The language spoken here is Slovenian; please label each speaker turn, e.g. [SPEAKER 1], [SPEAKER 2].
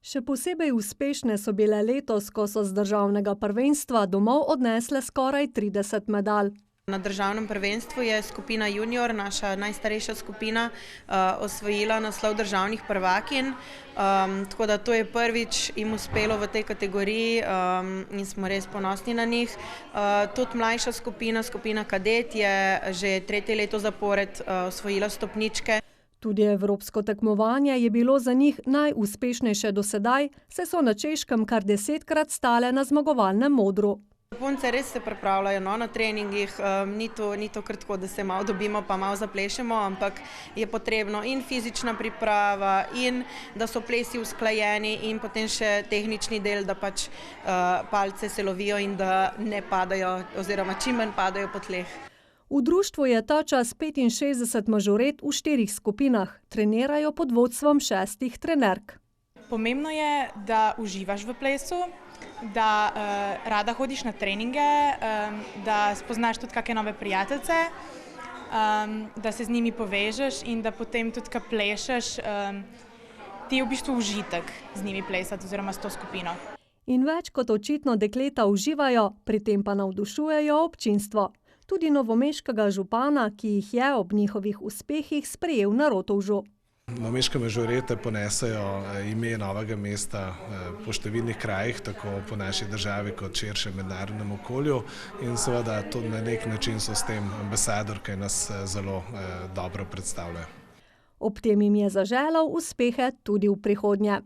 [SPEAKER 1] Še posebej uspešne so bile letos, ko so z državnega prvenstva domov odnesle skoraj 30 medalj.
[SPEAKER 2] Na državnem prvenstvu je skupina junior, naša najstarejša skupina, osvojila naslov državnih prvakinj. Tako da to je prvič jim uspelo v tej kategoriji in smo res ponosni na njih. Tudi mlajša skupina, skupina kadet, je že tretje leto zapored osvojila stopničke.
[SPEAKER 1] Tudi evropsko tekmovanje je bilo za njih najuspešnejše do sedaj, saj so na Češkem kar 10-krat stale na zmagovalnem modru.
[SPEAKER 2] Punce res se pripravljajo na treningih, ni to kar tako, da se malo dobimo pa malo zaplešemo, ampak je potrebno in fizična priprava in da so plesi usklajeni in potem še tehnični del, da pač palce se lovijo in da ne padajo oziroma čim manj padajo po tleh.
[SPEAKER 1] V društvu je ta čas 65 mažoret v 4 skupinah, trenirajo pod vodstvom 6 trenerk.
[SPEAKER 3] Pomembno je, da uživaš v plesu, da rada hodiš na treninge, da spoznaš tudi kakšne nove prijateljice, da se z njimi povežeš in da potem tudi, ko plešeš, ti je v bistvu užitek z njimi plesati oziroma s to skupino.
[SPEAKER 1] In več kot očitno dekleta uživajo, pri tem pa navdušujejo občinstvo. Tudi novomeškega župana, ki jih je ob njihovih uspehih sprejel na Rotovžu.
[SPEAKER 4] Novomeške mažorete ponesejo ime novega mesta po številnih krajih, tako po naši državi kot širšem mednarodnem okolju in seveda to na nek način so s tem ambasadorke nas zelo dobro predstavljajo.
[SPEAKER 1] Ob tem jim je zaželel uspehe tudi v prihodnje.